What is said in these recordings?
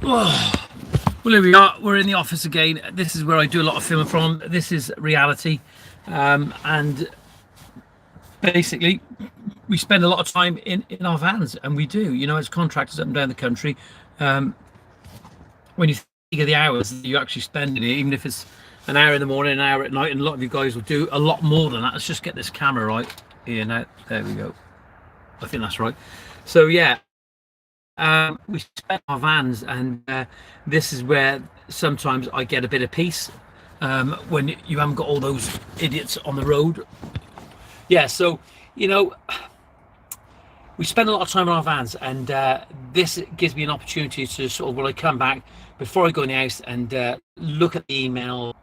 Oh, well, here we are. We're in the office again. This is where I do a lot of filming from. This is reality. And basically, we spend a lot of time in our vans, and we do, as contractors up and down the country. When you think of the hours that you actually spend in it, even if it's an hour in the morning, an hour at night, and a lot of you guys will do a lot more than that. Let's just get this camera right here now. There we go. I think that's right. So, yeah. We spend our vans, and this is where sometimes I get a bit of peace when you haven't got all those idiots on the road. Yeah, so we spend a lot of time on our vans, and this gives me an opportunity to sort of, when I come back, before I go in the house, and look at the email,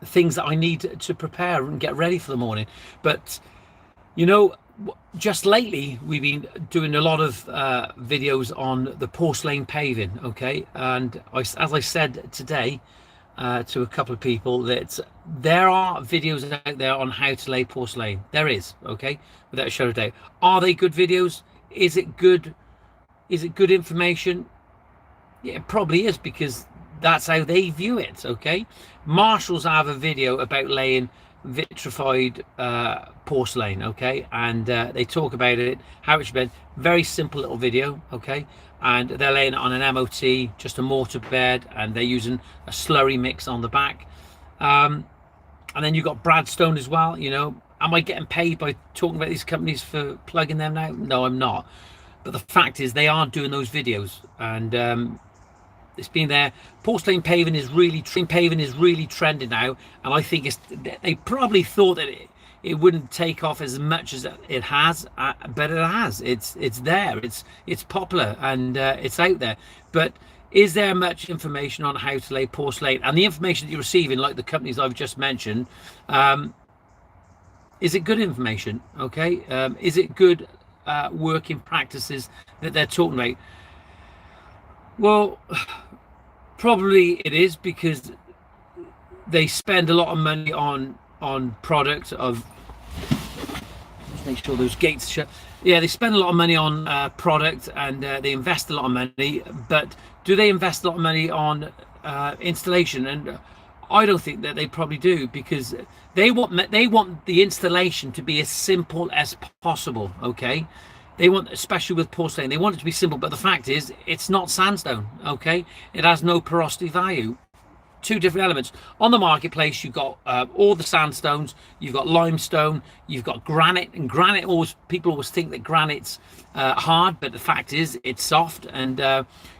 things that I need to prepare and get ready for the morning. But just lately we've been doing a lot of videos on the porcelain paving, okay? And as I said today to a couple of people, that there are videos out there on how to lay porcelain. There is, okay, without a shadow of doubt. Are they good videos? Is it good information? Yeah, it probably is, because that's how they view it, okay? Marshalls have a video about laying vitrified porcelain, okay, and they talk about it, how it should be. Very simple little video, okay, and they're laying it on an MOT, just a mortar bed, and they're using a slurry mix on the back. And then you've got Bradstone as well. Am I getting paid by talking about these companies for plugging them now? No, I'm not. But the fact is, they are doing those videos, and it's been there. Porcelain paving is really trending now, and I think they probably thought that it wouldn't take off as much as it has, but it has. It's there. It's popular, and it's out there. But is there much information on how to lay porcelain? And the information that you're receiving, like the companies I've just mentioned, is it good information? Okay, is it good working practices that they're talking about? Well, probably it is, because they spend a lot of money on product of. Just make sure those gates shut. Yeah, they spend a lot of money on product, and they invest a lot of money. But do they invest a lot of money on installation? And I don't think that they probably do, because they want the installation to be as simple as possible. Okay. They want, especially with porcelain, they want it to be simple, but the fact is, it's not sandstone, okay? It has no porosity value. Two different elements. On the marketplace, you've got all the sandstones, you've got limestone, you've got granite, and people always think that granite's hard, but the fact is, it's soft, and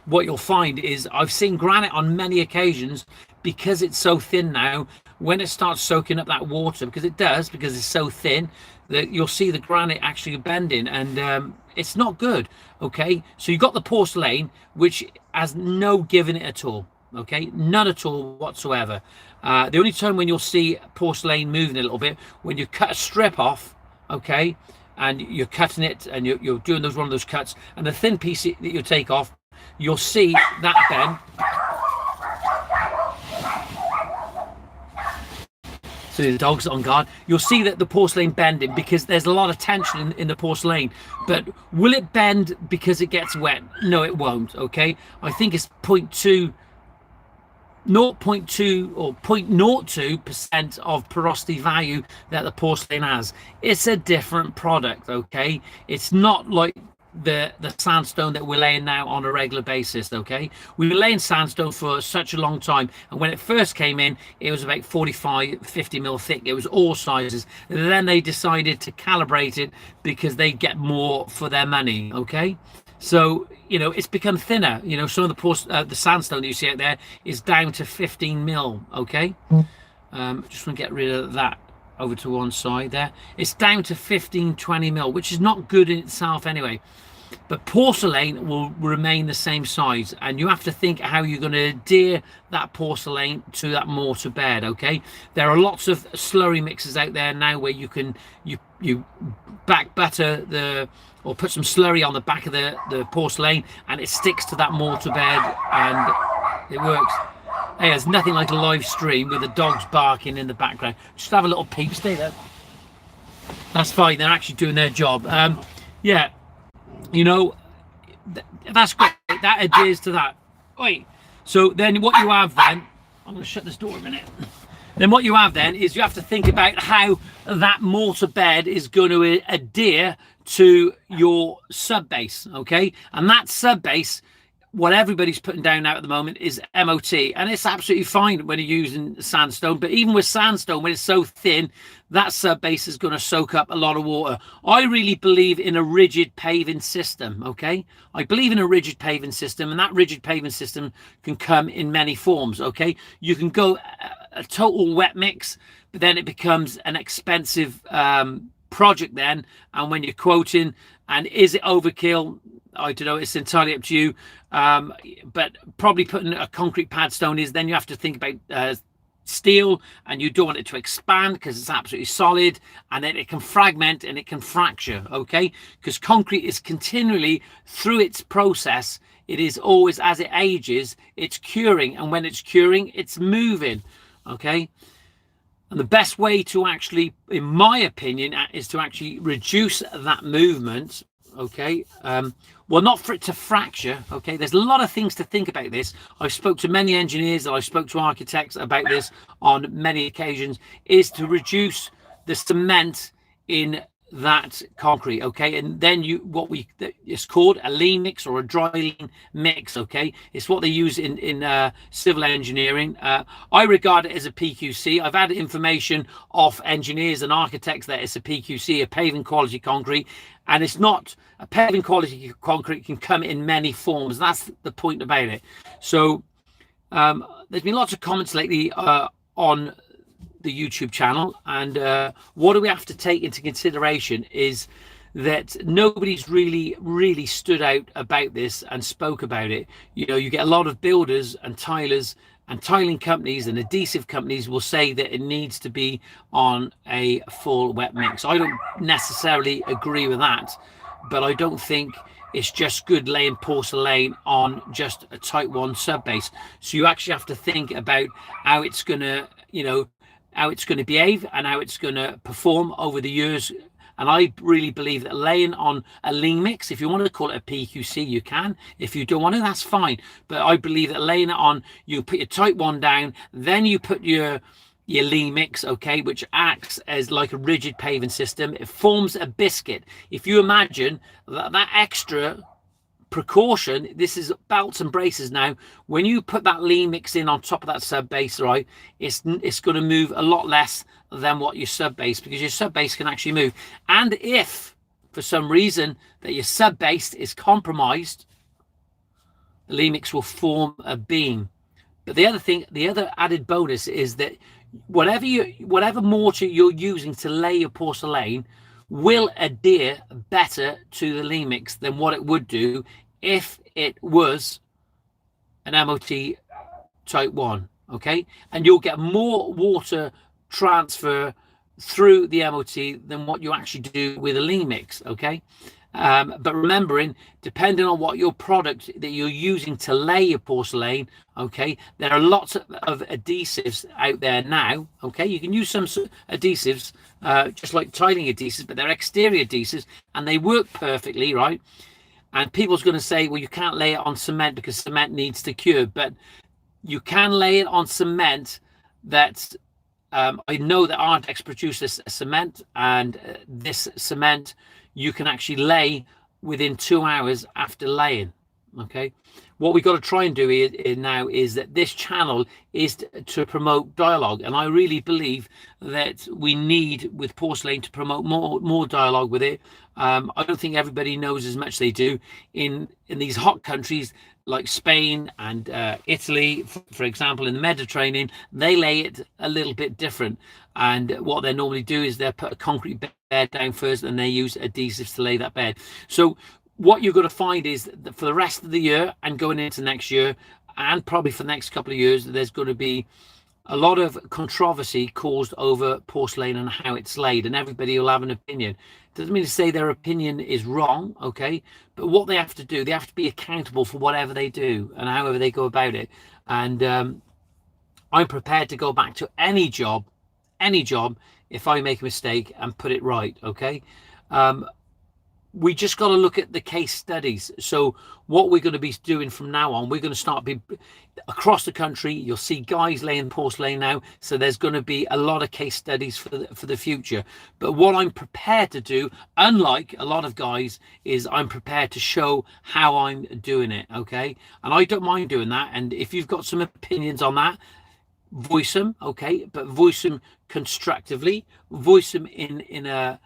what you'll find is, I've seen granite on many occasions, because it's so thin now, when it starts soaking up that water, because it does, because it's so thin, that you'll see the granite actually bending, and it's not good, okay? So you've got the porcelain, which has no give in it at all, okay? None at all whatsoever. The only time when you'll see porcelain moving a little bit, when you cut a strip off, okay, and you're cutting it, and you're doing one of those cuts, and the thin piece that you take off, you'll see that bend. So the dog's on guard. You'll see that the porcelain bending, because there's a lot of tension in the porcelain. But will it bend because it gets wet? No, it won't, okay? I think it's 0.2 or 0.02% of porosity value that the porcelain has. It's a different product, okay? It's not like the sandstone that we're laying now on a regular basis, okay? We were laying sandstone for such a long time, and when it first came in, it was about 50 mil thick. It was all sizes. And then they decided to calibrate it, because they get more for their money, okay? So it's become thinner. Some of the sandstone that you see out there is down to 15 mil, okay? Just want to get rid of that over to one side there. It's down to 15-20 mil, which is not good in itself anyway. But porcelain will remain the same size, and you have to think how you're going to adhere that porcelain to that mortar bed, okay? There are lots of slurry mixes out there now where you can you back butter or put some slurry on the back of the porcelain, and it sticks to that mortar bed, and it works. Hey, there's nothing like a live stream with the dogs barking in the background. Just have a little peep. Stay there. That's fine. They're actually doing their job. Yeah, That's great. That adheres to that. Wait. So then what you have then, I'm going to shut this door a minute. Then what you have then is you have to think about how that mortar bed is going to adhere to your sub base, okay? And that sub base, what everybody's putting down now at the moment is MOT, and it's absolutely fine when you're using sandstone. But even with sandstone, when it's so thin, that sub base is going to soak up a lot of water. I really believe in a rigid paving system, okay? I believe in a rigid paving system, and that rigid paving system can come in many forms, okay? You can go a total wet mix, but then it becomes an expensive project then. And when you're quoting, and is it overkill? I don't know, it's entirely up to you. But probably putting a concrete pad stone is, then you have to think about steel, and you don't want it to expand because it's absolutely solid, and then it can fragment and it can fracture, okay? Because concrete is continually, through its process, it is always, as it ages, it's curing, and when it's curing, it's moving, okay? And the best way to actually, in my opinion, is to actually reduce that movement, okay? Well, not for it to fracture, okay? There's a lot of things to think about this. I've spoke to many engineers, and I spoke to architects about this on many occasions, is to reduce the cement in that concrete, okay? And then it's called a lean mix or a dry lean mix, okay? It's what they use in civil engineering. I regard it as a PQC. I've had information off engineers and architects that it's a PQC, a paving quality concrete, and it's not. A paving quality concrete can come in many forms. That's the point about it. So there's been lots of comments lately on the YouTube channel, and what do we have to take into consideration is that nobody's really stood out about this and spoke about it. You know, you get a lot of builders and tilers and tiling companies and adhesive companies will say that it needs to be on a full wet mix. I don't necessarily agree with that, but I don't think it's just good laying porcelain on just a type 1 sub base. So you actually have to think about how it's going to, you know, how it's going to behave and how it's going to perform over the years. And I really believe that laying on a lean mix, if you want to call it a PQC, you can. If you don't want to, that's fine. But I believe that laying it on, you put your type 1 down, then you put your lean mix, okay, which acts as like a rigid paving system. It forms a biscuit. If you imagine that extra precaution, this is belts and braces now, when you put that lean mix in on top of that sub base, right, it's going to move a lot less than what your sub base, because your sub base can actually move. And if for some reason that your sub base is compromised, the lean mix will form a beam. But the other added bonus is that whatever mortar you're using to lay your porcelain will adhere better to the lean mix than what it would do if it was an MOT type 1, okay? And you'll get more water transfer through the MOT than what you actually do with a lean mix, okay? But remembering, depending on what your product that you're using to lay your porcelain, okay, there are lots of adhesives out there now, okay? You can use some adhesives, just like tiling adhesives, but they're exterior adhesives, and they work perfectly, right? And people's going to say, well, you can't lay it on cement because cement needs to cure, but you can lay it on cement that I know that Ardex produces a cement, and this cement you can actually lay within 2 hours after laying, okay? What we've got to try and do now is that this channel is to promote dialogue, and I really believe that we need, with porcelain, to promote more dialogue with it. I don't think everybody knows as much as they do in these hot countries like Spain and Italy, for example, in the Mediterranean. They lay it a little bit different, and what they normally do is they put a concrete bed down first, and they use adhesives to lay that bed. So what you're going to find is that for the rest of the year and going into next year, and probably for the next couple of years, there's going to be a lot of controversy caused over porcelain and how it's laid, and everybody will have an opinion. Doesn't mean to say their opinion is wrong, okay? But what they have to do, they have to be accountable for whatever they do and however they go about it. And I'm prepared to go back to any job, if I make a mistake and put it right, okay? we just got to look at the case studies. So what we're going to be doing from now on, we're going to start across the country. You'll see guys laying porcelain now, so there's going to be a lot of case studies for the future. But what I'm prepared to do, unlike a lot of guys, is I'm prepared to show how I'm doing it. Okay, and I don't mind doing that. And if you've got some opinions on that, voice them, okay, but voice them constructively, voice them in a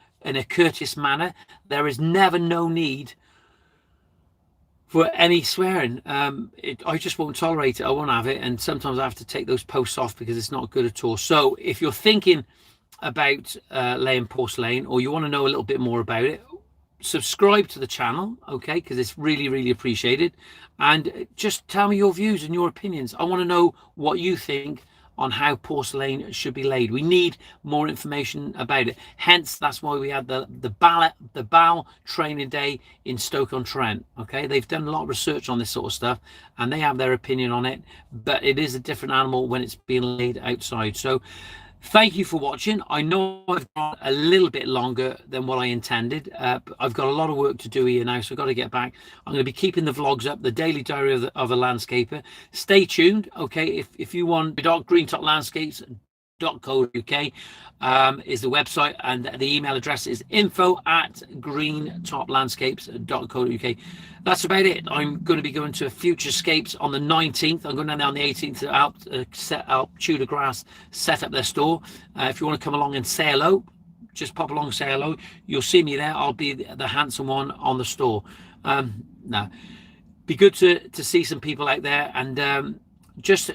courteous manner. There is never no need for any swearing. I just won't tolerate it. I won't have it. And sometimes I have to take those posts off because it's not good at all. So if you're thinking about laying porcelain, or you want to know a little bit more about it, subscribe to the channel, okay, because it's really, really appreciated. And just tell me your views and your opinions. I want to know what you think on how porcelain should be laid. We need more information about it. Hence, that's why we had the BAL training day in Stoke-on-Trent. Okay, they've done a lot of research on this sort of stuff, and they have their opinion on it. But it is a different animal when it's being laid outside. So, thank you for watching. I know I've gone a little bit longer than what I intended. But I've got a lot of work to do here now, so I've got to get back. I'm going to be keeping the vlogs up, the daily diary of a landscaper. Stay tuned, okay? If you want, greentoplandscapes.co.uk is the website, and the email address is info@greentoplandscapes.co.uk. That's about it. I'm going to be going to Future Scapes on the 19th. I'm going down there on the 18th to help set up Tudor Grass, set up their store. If you want to come along and say hello, just pop along, say hello. You'll see me there. I'll be the handsome one on the store. Now, be good to see some people out there, and just